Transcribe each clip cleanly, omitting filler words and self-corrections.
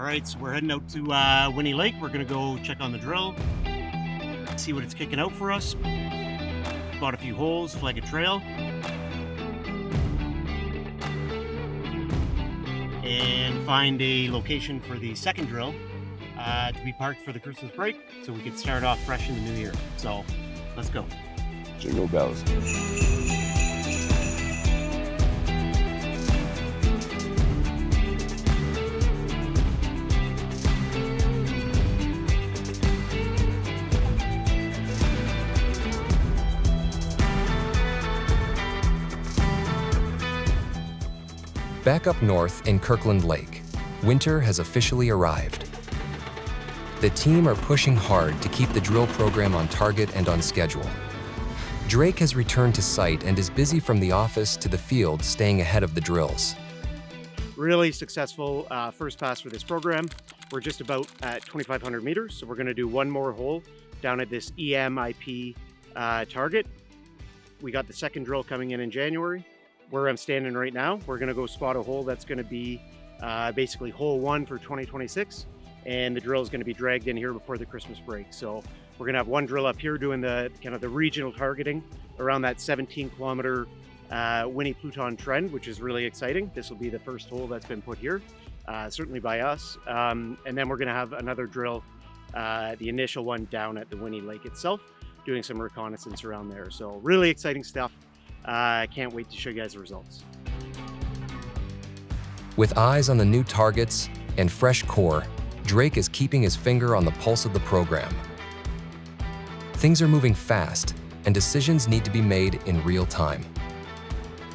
right, so we're heading out to Lunney Lake. We're gonna go check on the drill, see what it's kicking out for us. Bought a few holes, flag a trail, and find a location for the second drill to be parked for the Christmas break, so we can start off fresh in the new year. So let's go. Jingle bells. Back up north in Kirkland Lake, winter has officially arrived. The team are pushing hard to keep the drill program on target and on schedule. Drake has returned to site and is busy from the office to the field, staying ahead of the drills. Really successful first pass for this program. We're just about at 2,500 meters, so we're going to do one more hole down at this EMIP target. We got the second drill coming in January. Where I'm standing right now, we're going to go spot a hole that's going to be basically hole 1 for 2026, and the drill is going to be dragged in here before the Christmas break. So we're going to have one drill up here doing the kind of the regional targeting around that 17-kilometer Winnie Pluton trend, which is really exciting. This will be the first hole that's been put here, certainly by us. And then we're going to have another drill, the initial one down at the Lunney Lake itself, doing some reconnaissance around there. So really exciting stuff. I can't wait to show you guys the results. With eyes on the new targets and fresh core, Drake is keeping his finger on the pulse of the program. Things are moving fast, and decisions need to be made in real time.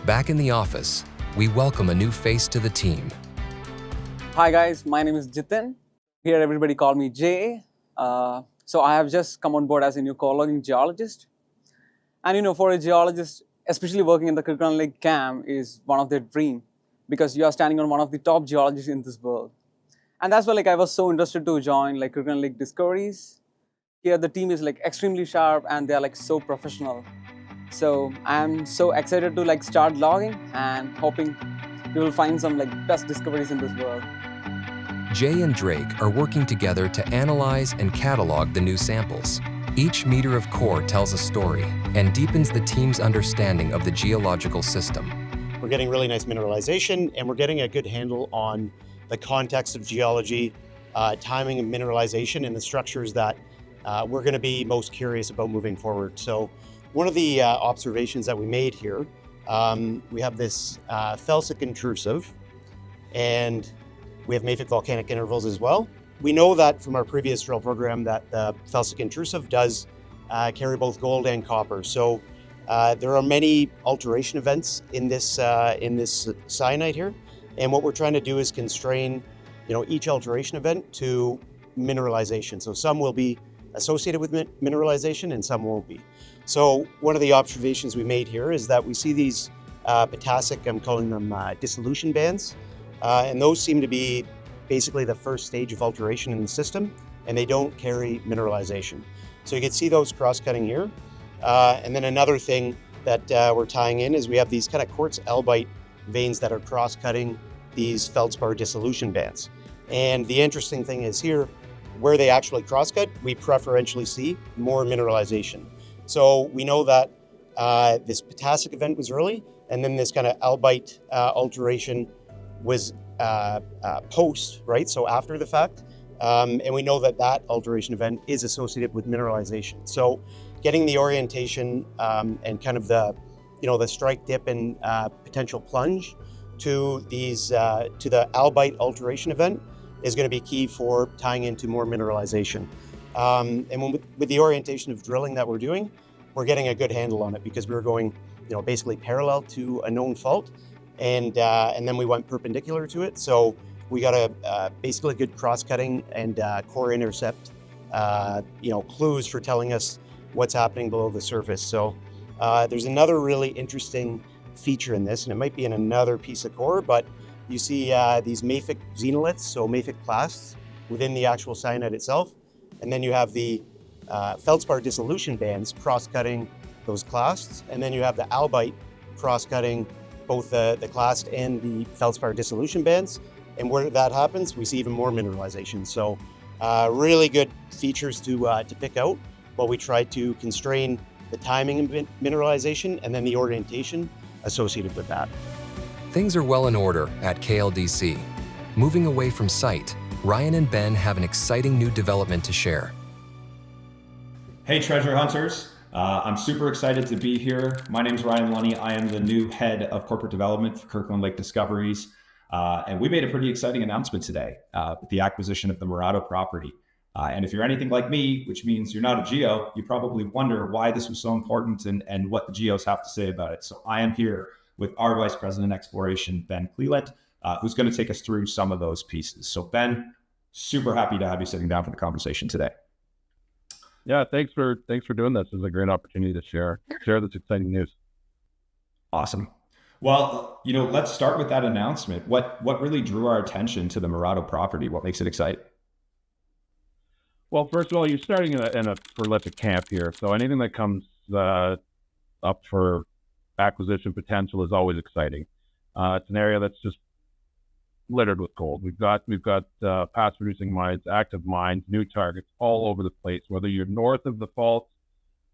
Back in the office, we welcome a new face to the team. Hi guys, my name is Jitin. Here everybody call me Jay. So I have just come on board as a new core-logging geologist. And for a geologist, especially working in the Kirkland Lake camp, is one of their dream, because you are standing on one of the top geologists in this world. And that's why I was so interested to join Kirkland Lake Discoveries. Here the team is extremely sharp and they are so professional. So I'm so excited to start logging and hoping we will find some best discoveries in this world. Jay and Drake are working together to analyze and catalog the new samples. Each meter of core tells a story and deepens the team's understanding of the geological system. We're getting really nice mineralization, and we're getting a good handle on the context of geology, timing of mineralization, and the structures that we're going to be most curious about moving forward. So one of the observations that we made here, we have this felsic intrusive, and we have mafic volcanic intervals as well. We know that from our previous drill program that the felsic intrusive does carry both gold and copper. So there are many alteration events in this syenite here, and what we're trying to do is constrain, each alteration event to mineralization. So some will be associated with mineralization, and some won't be. So one of the observations we made here is that we see these potassic, I'm calling them dissolution bands, and those seem to be basically the first stage of alteration in the system, and they don't carry mineralization. So you can see those cross-cutting here. And then another thing that we're tying in is we have these kind of quartz albite veins that are cross-cutting these feldspar dissolution bands. And the interesting thing is here, where they actually cross-cut, we preferentially see more mineralization. So we know that this potassic event was early, and then this kind of albite alteration was post, right? So after the fact. And we know that that alteration event is associated with mineralization. So getting the orientation and kind of the, the strike dip and potential plunge to these, to the albite alteration event is going to be key for tying into more mineralization. And with the orientation of drilling that we're doing, we're getting a good handle on it because we were going, basically parallel to a known fault. And then we went perpendicular to it. So we got a basically good cross-cutting and core intercept, clues for telling us what's happening below the surface. So there's another really interesting feature in this, and it might be in another piece of core, but you see these mafic xenoliths, so mafic plasts within the actual syenite itself. And then you have the feldspar dissolution bands cross-cutting those clasts. And then you have the albite cross-cutting both the clast and the feldspar dissolution bands. And where that happens, we see even more mineralization. So really good features to pick out, but we try to constrain the timing of mineralization and then the orientation associated with that. Things are well in order at KLDC. Moving away from site, Ryan and Ben have an exciting new development to share. Hey Treasure Hunters, I'm super excited to be here. My name is Ryan Lunney. I am the new head of corporate development for Kirkland Lake Discoveries. And we made a pretty exciting announcement today with the acquisition of the Mirado property. And if you're anything like me, which means you're not a geo, you probably wonder why this was so important and what the geos have to say about it. So I am here with our Vice President Exploration, Ben Cleland, who's going to take us through some of those pieces. So Ben, super happy to have you sitting down for the conversation today. Yeah, thanks for doing this. It's a great opportunity to share this exciting news. Awesome. Well, let's start with that announcement. What really drew our attention to the Mirado property? What makes it exciting? Well, first of all, you're starting in a prolific camp here, so anything that comes up for acquisition potential is always exciting. It's an area that's just littered with gold. We've got past producing mines, active mines, new targets all over the place. Whether you're north of the fault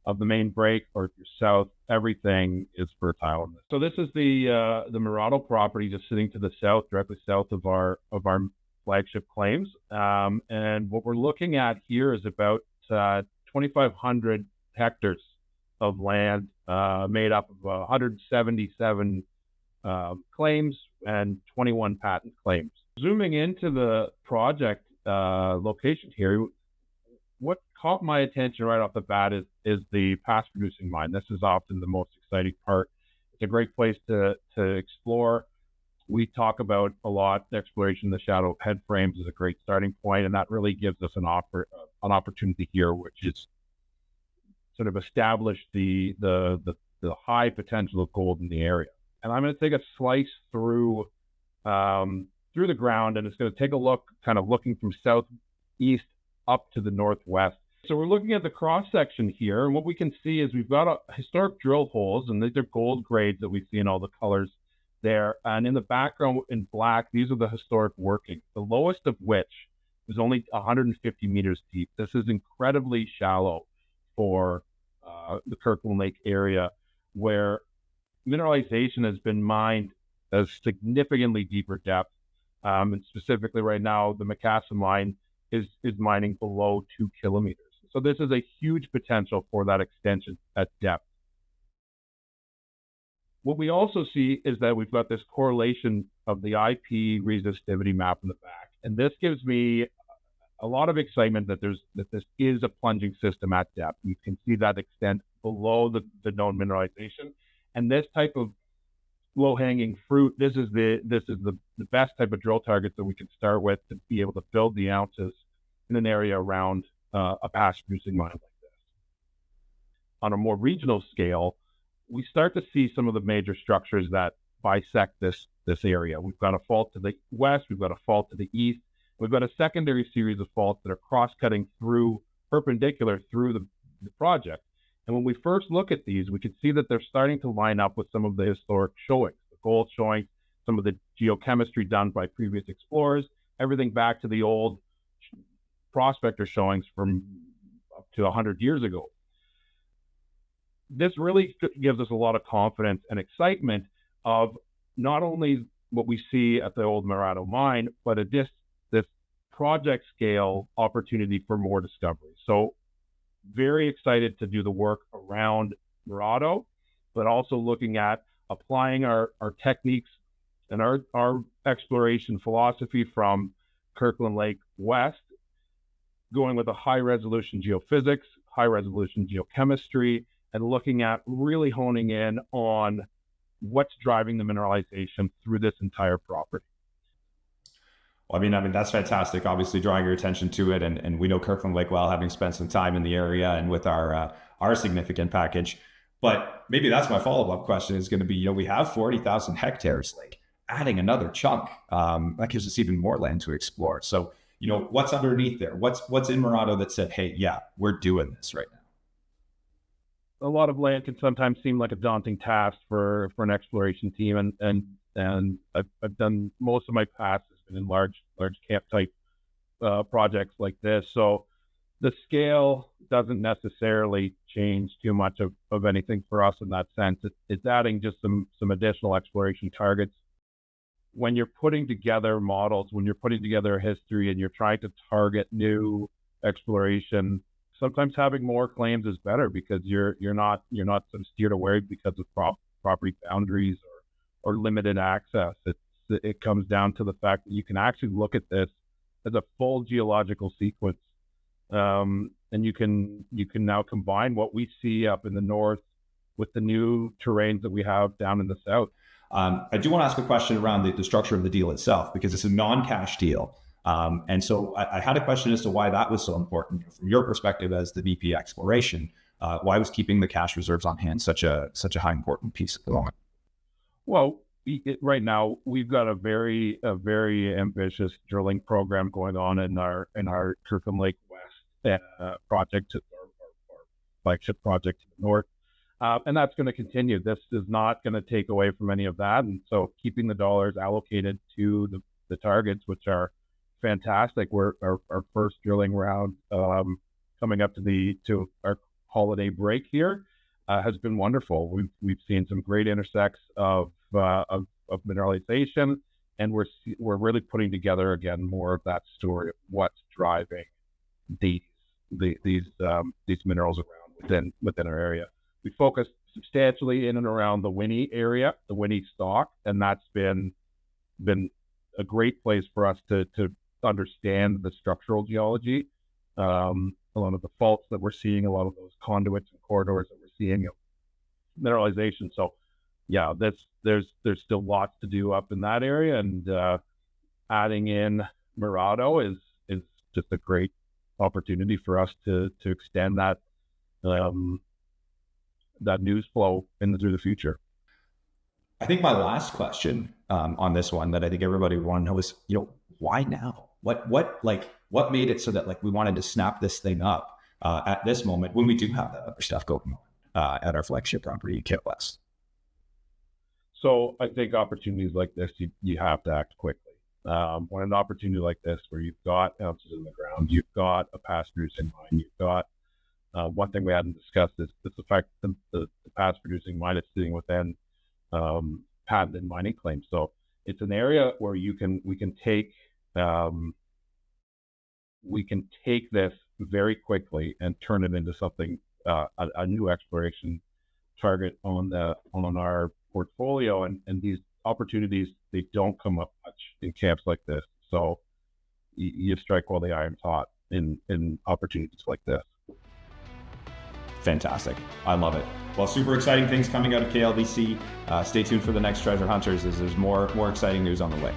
of the main break or if you're south, everything is fertile. So this is the Mirado property just sitting to the south, directly south of our flagship claims. And what we're looking at here is about 2,500 hectares of land made up of 177 claims and 21 patent claims. Zooming into the project location here, what caught my attention right off the bat is the past producing mine. This is often the most exciting part. It's a great place to explore. We talk about a lot exploration in the shadow of head frames is a great starting point, and that really gives us an opportunity here, which is sort of establish the high potential of gold in the area. And I'm going to take a slice through the ground, and it's going to take a look, kind of looking from southeast up to the northwest. So we're looking at the cross section here, and what we can see is we've got historic drill holes, and these are gold grades that we see in all the colors there. And in the background in black, these are the historic workings, the lowest of which is only 150 meters deep. This is incredibly shallow for the Kirkland Lake area, where mineralization has been mined at a significantly deeper depth. And specifically right now, the Macassa mine is mining below 2 kilometers. So this is a huge potential for that extension at depth. What we also see is that we've got this correlation of the IP resistivity map in the back. And this gives me a lot of excitement that this is a plunging system at depth. You can see that extent below the known mineralization. And this type of low-hanging fruit, this is the best type of drill target that we can start with to be able to build the ounces in an area around a past producing mine like this. On a more regional scale, we start to see some of the major structures that bisect this area. We've got a fault to the west, we've got a fault to the east, we've got a secondary series of faults that are cross-cutting perpendicular through the project. And when we first look at these, we can see that they're starting to line up with some of the historic showings, the gold showings, some of the geochemistry done by previous explorers, everything back to the old prospector showings from up to 100 years ago. This really gives us a lot of confidence and excitement of not only what we see at the old Mirado mine, but this project scale opportunity for more discovery. So very excited to do the work around Mirado, but also looking at applying our techniques and our exploration philosophy from Kirkland Lake West, going with a high resolution geophysics, high resolution geochemistry, and looking at really honing in on what's driving the mineralization through this entire property. Well, I mean, that's fantastic. Obviously drawing your attention to it. And we know Kirkland Lake well, having spent some time in the area and with our significant package. But maybe that's my follow-up question is going to be, we have 40,000 hectares, like adding another chunk, that gives us even more land to explore. So, what's underneath there? What's in Mirado that said, hey, yeah, we're doing this right now? a lot of land can sometimes seem like a daunting task for an exploration team, and I've done most of my past has been in large camp type projects like this. So the scale doesn't necessarily change too much of anything for us in that sense. It's adding just some additional exploration targets. When you're putting together models, when you're putting together a history and you're trying to target new exploration, sometimes having more claims is better because you're not sort of steered away because of property boundaries or limited access. It comes down to the fact that you can actually look at this as a full geological sequence. And you can now combine what we see up in the north with the new terrains that we have down in the south. I do want to ask a question around the structure of the deal itself, because it's a non-cash deal. And so I had a question as to why that was so important from your perspective as the VP Exploration. Why was keeping the cash reserves on hand such a high important piece at the moment? Well, right now we've got a very ambitious drilling program going on in our Kirkland Lake West project, our flagship project to the north. And that's going to continue. This is not going to take away from any of that. And so keeping the dollars allocated to the targets, which are fantastic. Our first drilling round coming up to our holiday break here has been wonderful. We've seen some great intersects of mineralization, and we're really putting together again more of that story of what's driving these minerals around within our area. We focus substantially in and around the Lunney area, the Lunney stock, and that's been a great place for us to understand the structural geology, a lot of the faults that we're seeing, a lot of those conduits and corridors that we're seeing, mineralization. So, yeah, there's still lots to do up in that area, and adding in Mirado is just a great opportunity for us to extend that news flow through the future. I think my last question on this one that I think everybody would want to know is, why now? What made it so that we wanted to snap this thing up at this moment when we do have that other stuff going on at our flagship property in KLS? So I think opportunities like this, you have to act quickly. When an opportunity like this, where you've got ounces in the ground, you've got a past producing mine, you've got one thing we hadn't discussed is the fact that the past producing mine is sitting within patented mining claims. So it's an area where we can take this very quickly and turn it into something a new exploration target on our portfolio. And these opportunities, they don't come up much in camps like this. So you strike while the iron's hot in opportunities like this. Fantastic. I love it. Well, super exciting things coming out of KLDC. Stay tuned for the next Treasure Hunters as there's more exciting news on the way.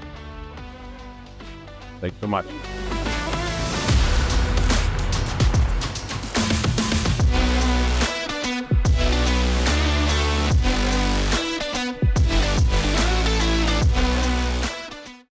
Thanks so much.